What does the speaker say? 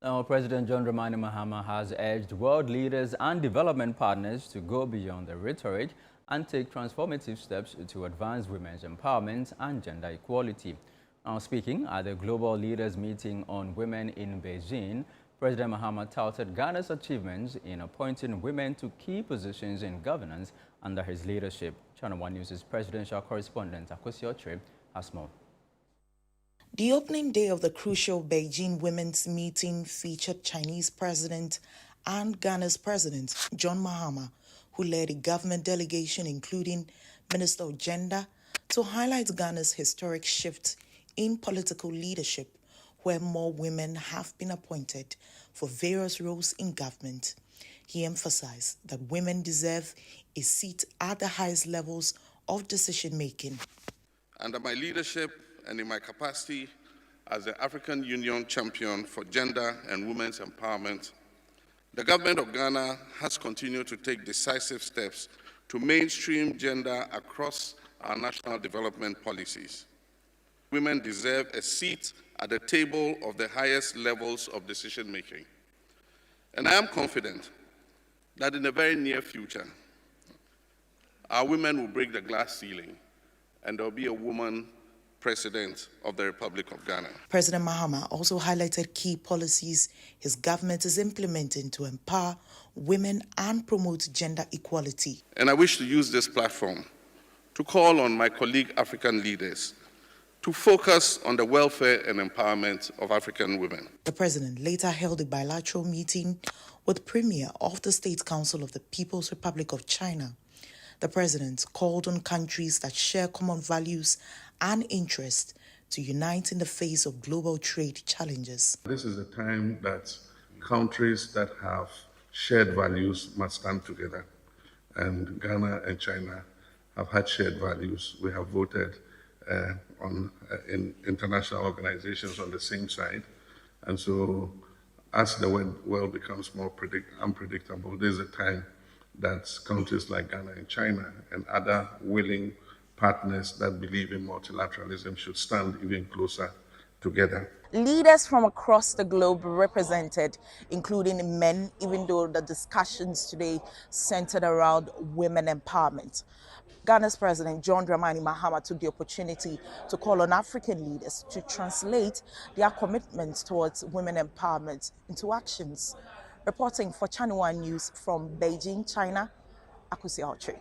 Now, President John Dramani Mahama has urged world leaders and development partners to go beyond the rhetoric and take transformative steps to advance women's empowerment and gender equality. Now, speaking at the Global Leaders Meeting on Women in Beijing, President Mahama touted Ghana's achievements in appointing women to key positions in governance under his leadership. ChannelOne News' presidential correspondent Akwesi Otre has more. The opening day of the crucial Beijing Women's Meeting featured Chinese President and Ghana's President, John Mahama, who led a government delegation including Minister of Gender to highlight Ghana's historic shift in political leadership, where more women have been appointed for various roles in government. He emphasized that women deserve a seat at the highest levels of decision-making. Under my leadership, and in my capacity as the African Union champion for gender and women's empowerment, the government of Ghana has continued to take decisive steps to mainstream gender across our national development policies. Women deserve a seat at the table of the highest levels of decision-making. And I am confident that in the very near future, our women will break the glass ceiling and there will be a woman President of the Republic of Ghana. President Mahama also highlighted key policies his government is implementing to empower women and promote gender equality. And I wish to use this platform to call on my colleague African leaders to focus on the welfare and empowerment of African women. The president later held a bilateral meeting with Premier of the State Council of the People's Republic of China. The president called on countries that share common values and interests to unite in the face of global trade challenges. This is a time that countries that have shared values must stand together. And Ghana and China have had shared values. We have voted in international organizations on the same side. And so as the world becomes more unpredictable, there's a time that countries like Ghana and China and other willing partners that believe in multilateralism should stand even closer together. Leaders from across the globe represented, including men, even though the discussions today centered around women empowerment. Ghana's President John Dramani Mahama took the opportunity to call on African leaders to translate their commitments towards women empowerment into actions. Reporting for ChannelOne News from Beijing, China, Akwesi Otre.